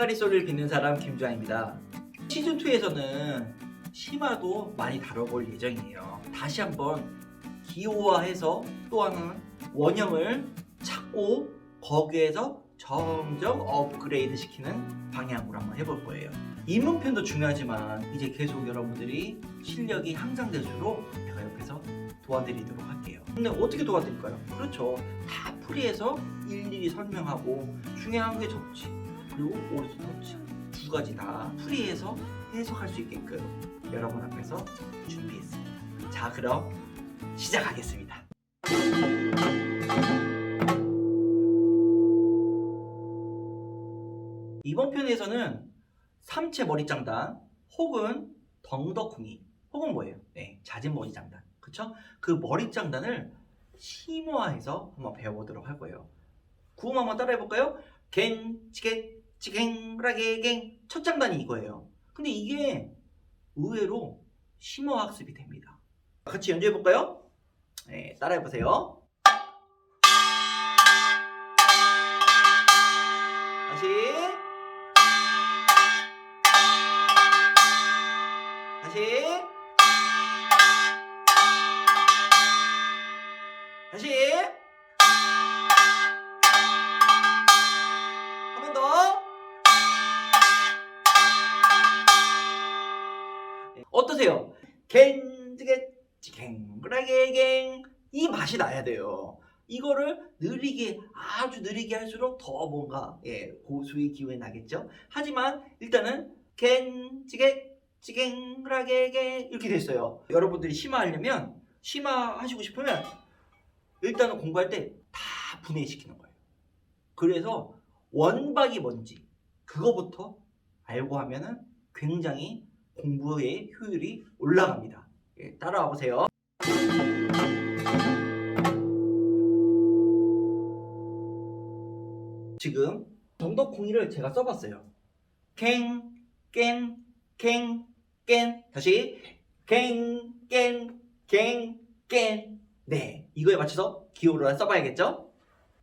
꽹가리 소리를 빚는 사람 김주환입니다. 시즌2에서는 심화도 많이 다뤄볼 예정이에요. 다시 한번 기호화해서 또 하나는 원형을 찾고 거기에서 점점 업그레이드 시키는 방향으로 한번 해볼 거예요. 입문편도 중요하지만 이제 계속 여러분들이 실력이 향상될수록 제가 옆에서 도와드리도록 할게요. 근데 어떻게 도와드릴까요? 그렇죠. 다 풀이해서 일일이 설명하고 중요한 게 접지 그리고 오른손 터치 두 가지 다 풀이해서 해석할 수 있게끔 여러분 앞에서 준비했습니다. 자, 그럼 시작하겠습니다. 이번 편에서는 삼체 머리 장단 혹은 덩덕궁이 혹은 뭐예요? 네, 잦은 머리 장단. 그쵸? 그 머리 장단을 심화해서 한번 배워보도록 할 거예요. 구음 한번 따라해 볼까요? 갱, 치게, 치갱, 라게갱. 첫 장단이 이거예요. 근데 이게 의외로 심화 학습이 됩니다. 같이 연주해 볼까요? 네, 따라해 보세요. 다시. 다시. 다시. 한 번 더. 어떠세요? 겐지게 갱그라게갱 이 맛이 나야 돼요. 이거를 느리게 아주 느리게 할수록 더 뭔가 고수의 기분이 나겠죠. 하지만 일단은 겐지게 찌갱그라게갱 이렇게 됐어요. 여러분들이 심화하려면 심화하시고 싶으면 일단은 공부할 때 다 분해시키는 거예요. 그래서 원박이 뭔지 그거부터 알고 하면은 굉장히 공부의 효율이 올라갑니다. 따라와 보세요. 지금 덩덕궁이를 제가 써봤어요. 갱, 깬, 갱, 깬. 다시 갱, 깬, 갱, 깬. 네, 이거에 맞춰서 기호를 써봐야겠죠?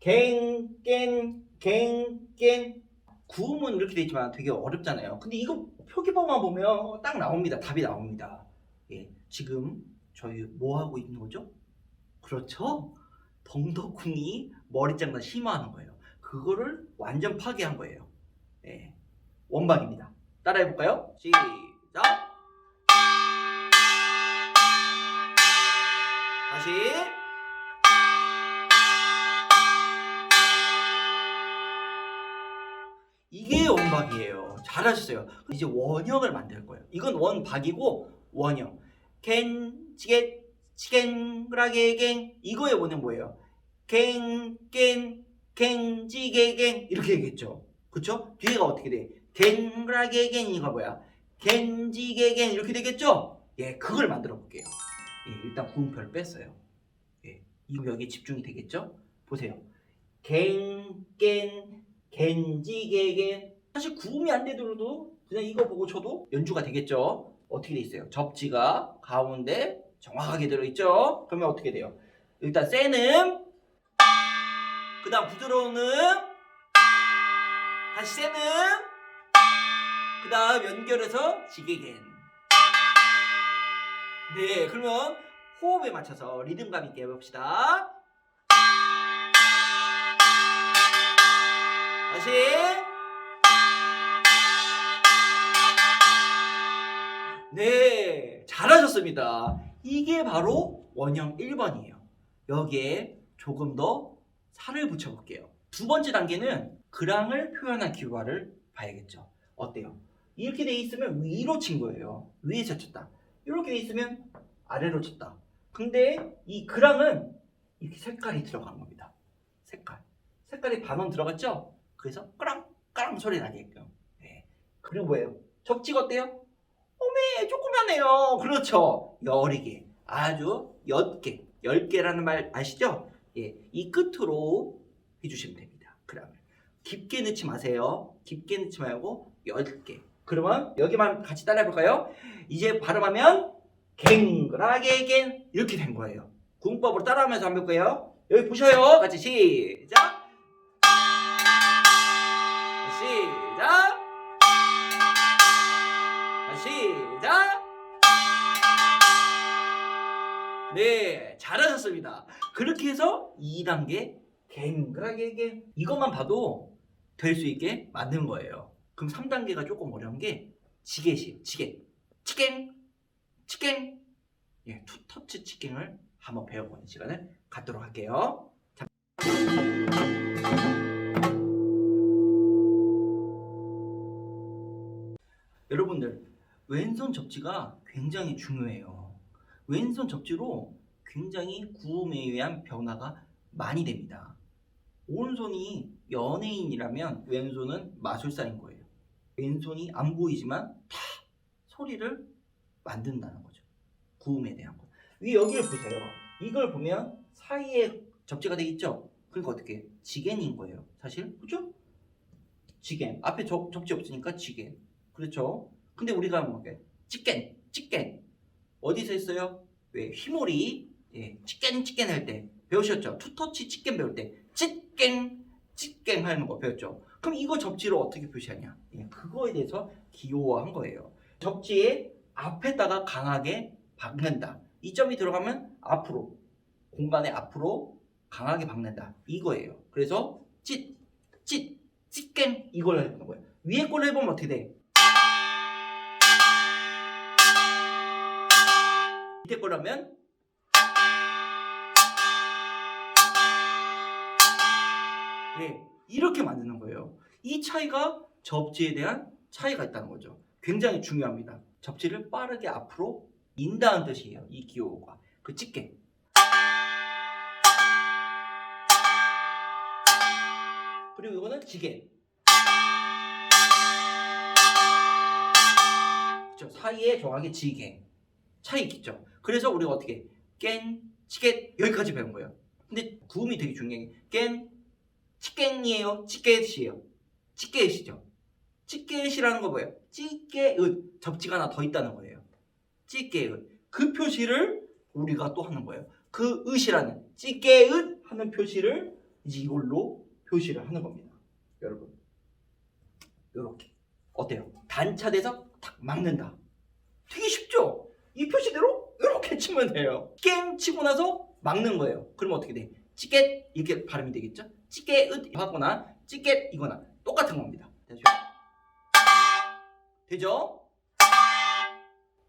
갱, 깬, 갱, 깬. 구음은 이렇게 돼 있지만 되게 어렵잖아요. 근데 이거 표기법만 보면 딱 나옵니다. 답이 나옵니다. 지금 저희 뭐 하고 있는 거죠? 그렇죠? 덩덕궁이 머리 장단 심화하는 거예요. 그거를 완전 파괴한 거예요. 원박입니다. 따라해 볼까요? 시작! 다시. 이게 원박이에요. 잘하셨어요. 이제 원형을 만들 거예요. 이건 원박이고 원형. 겐, 치게, 치겐, 그라게갱. 이거의 원형 뭐예요? 갱, 깬, 갱, 지게갱. 이렇게 되겠죠. 그쵸? 뒤에가 어떻게 돼? 겐, 그라게갱. 이거 뭐야? 겐, 지게갱. 이렇게 되겠죠? 그걸 만들어 볼게요. 일단 구음표를 뺐어요. 이거 여기 집중이 되겠죠? 보세요. 갱, 깬, 겐지게겐. 사실 구음이 안 되더라도 그냥 이거 보고 쳐도 연주가 되겠죠. 어떻게 돼 있어요? 접지가 가운데 정확하게 들어있죠. 그러면 어떻게 돼요? 일단 센 음, 그 다음 부드러운 음, 다시 센 음, 그 다음 연결해서 지게겐. 네, 그러면 호흡에 맞춰서 리듬감 있게 해봅시다. 다시. 네, 잘하셨습니다. 이게 바로 원형 1번이에요. 여기에 조금 더 살을 붙여볼게요. 두 번째 단계는 그랑을 표현한 기호화를 봐야겠죠. 어때요? 이렇게 돼 있으면 위로 친 거예요. 위에서 쳤다. 이렇게 돼 있으면 아래로 쳤다. 근데 이 그랑은 이렇게 색깔이 들어간 겁니다. 색깔이 반원 들어갔죠? 그래서 까랑 소리 나게끔. 그리고 뭐예요? 접지가 어때요? 어메 조그마네요. 그렇죠. 여리게 아주 옅게 10개라는 말 아시죠? 이 끝으로 해주시면 됩니다. 그러면 깊게 넣지 마세요. 깊게 넣지 말고 10개. 그러면 여기만 같이 따라해볼까요? 이제 발음하면 갱그라게겐 이렇게 된 거예요. 구음법으로 따라하면서 한번 해볼까요? 여기 보셔요. 같이 시작. 시작. 시작! 네, 잘하셨습니다. 그렇게 해서 2단계 갱그라게 이것만 봐도 될 수 있게 만든 거예요. 그럼 3단계가 조금 어려운 게 지게시에요. 지게. 치갱. 치갱. 예, 투터치 치갱을 한번 배워보는 시간을 갖도록 할게요. 자. 여러분들, 왼손 접지가 굉장히 중요해요. 왼손 접지로 굉장히 구음에 의한 변화가 많이 됩니다. 오른손이 연예인이라면 왼손은 마술사인 거예요. 왼손이 안 보이지만 다 소리를 만든다는 거죠. 구음에 대한 거. 여기를 보세요. 이걸 보면 사이에 접지가 되어 있죠? 그러니까 어떻게? 지겐인 거예요. 사실. 그죠? 지겐. 앞에 접지 없으니까 지겐. 그렇죠? 근데 우리가 뭐게? 찌겐. 찌겐. 어디서 했어요? 왜? 휘몰이. 예, 찌겐 할 때 배우셨죠? 투터치 찌겐 배울 때 찌갱 하는 거 배웠죠? 그럼 이거 접지로 어떻게 표시하냐? 예, 그거에 대해서 기호화한 거예요. 접지의 앞에다가 강하게 박는다. 이 점이 들어가면 앞으로, 공간의 앞으로 강하게 박는다. 이거예요. 그래서 찌갱 이걸 해보는 거예요. 위에 걸 해보면 어떻게 돼? 밑에 걸 하면 네, 이렇게 만드는 거예요. 이 차이가 접지에 대한 차이가 있다는 거죠. 굉장히 중요합니다. 접지를 빠르게 앞으로 인다는 뜻이에요. 이 기호가. 그 찌개. 그리고 이거는 지게. 그렇죠. 사이에 정확하게 지게. 차이 있겠죠. 그래서 우리가 어떻게 치게 여기까지 배운 거예요. 근데 구음이 되게 중요해. 치갱이에요? 찌개시에요? 찌개시죠? 찌개시라는 거 뭐예요? 찌개읒 접지가 하나 더 있다는 거예요. 찌개읒 그 표시를 우리가 또 하는 거예요. 그 으시라는 찌개읒 하는 표시를 이제 이걸로 표시를 하는 겁니다. 여러분 요렇게 어때요? 단차돼서 탁 막는다. 되게 쉽죠? 이 표시대로 이렇게 치면 돼요. 깽 치고 나서 막는 거예요. 그러면 어떻게 돼? 찌개 이렇게 발음이 되겠죠? 찌개읒 하거나 찌개 이거나 똑같은 겁니다. 되죠?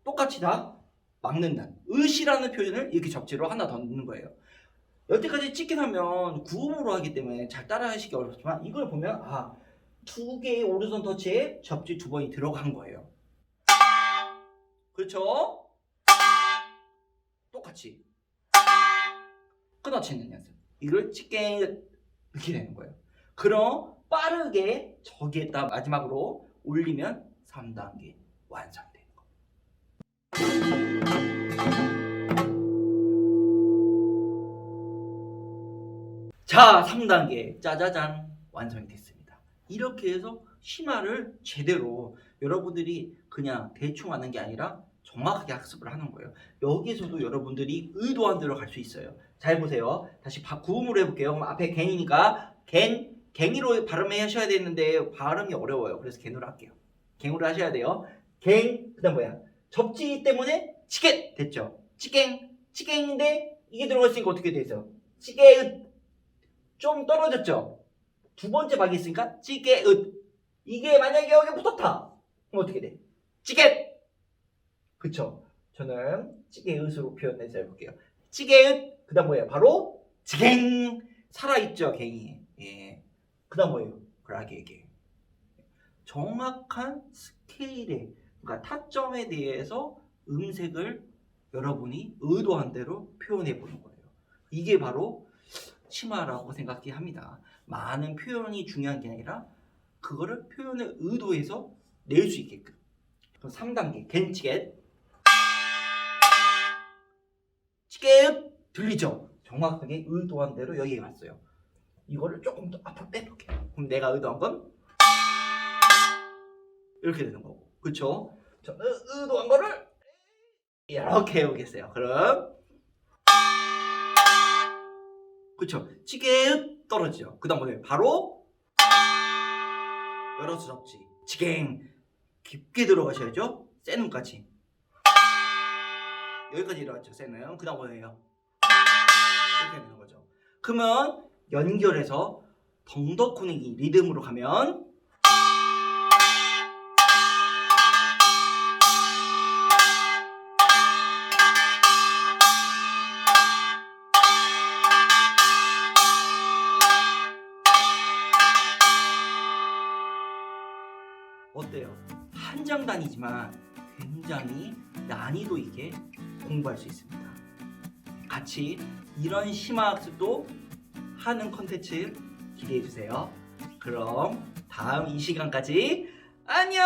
똑같이 다 막는다. 으시라는 표현을 이렇게 접지로 하나 더 넣는 거예요. 여태까지 찍긴 하면 구음으로 하기 때문에 잘 따라하시기 어렵지만 이걸 보면 두 개의 오른손 터치에 접지 두 번이 들어간 거예요. 그렇죠? 똑같이 끊어치는 연습. 이걸 찍게 이렇게 되는 거예요. 그럼 빠르게 저기에다 마지막으로 올리면 3단계 완성이 되는 거예요. 자, 3단계 짜자잔 완성이 됐습니다. 이렇게 해서 심화를 제대로 여러분들이 그냥 대충 하는 게 아니라 정확하게 학습을 하는 거예요. 여기서도 여러분들이 의도한 대로 갈 수 있어요. 잘 보세요. 다시 구음으로 해볼게요. 그럼 앞에 갱이니까 갱이로 발음하셔야 되는데 발음이 어려워요. 그래서 갱으로 할게요. 갱으로 하셔야 돼요. 그다음 뭐야? 접지 때문에 치게 됐죠. 치갱인데 이게 들어갔으니까 어떻게 돼 있어요? 치게읒 좀 떨어졌죠. 두 번째 박이 있으니까 치게읒. 이게 만약에 여기 붙었다. 그럼 어떻게 돼? 치게. 그쵸? 저는 찌개읒으로 표현해서 해볼게요. 찌개읒. 그다음 뭐예요? 바로 지갱. 살아있죠, 갱이. 예. 그다음 뭐예요? 그라게게. 정확한 스케일에, 그러니까 타점에 대해서 음색을 여러분이 의도한 대로 표현해 보는 거예요. 이게 바로 심화라고 생각이 합니다. 많은 표현이 중요한 게 아니라 그거를 표현을 의도해서 낼 수 있게끔. 그럼 3단계 겐치겟. 치겟 들리죠? 정확하게 의도한 대로 여기에 왔어요. 이거를 조금 더 앞으로 빼볼게요. 그럼 내가 의도한 건 이렇게 되는 거고, 그렇죠? 저는 의도한 거를 이렇게 해보겠어요. 그럼 그렇죠? 치겟 떨어지죠. 그 다음 뭐예요? 바로 열어서 접지. 치갱 깊게 들어가셔야죠. 세눈까지. 여기까지 일어났죠, 세는. 그 다음 뭐예요? 이렇게 되는 거죠. 그러면 연결해서 덩덕코닉이 리듬으로 가면 어때요? 한 장단이지만 굉장히 난이도 있게 공부할 수 있습니다. 같이 이런 심화학습도 하는 콘텐츠 기대해주세요. 그럼 다음 이 시간까지 안녕!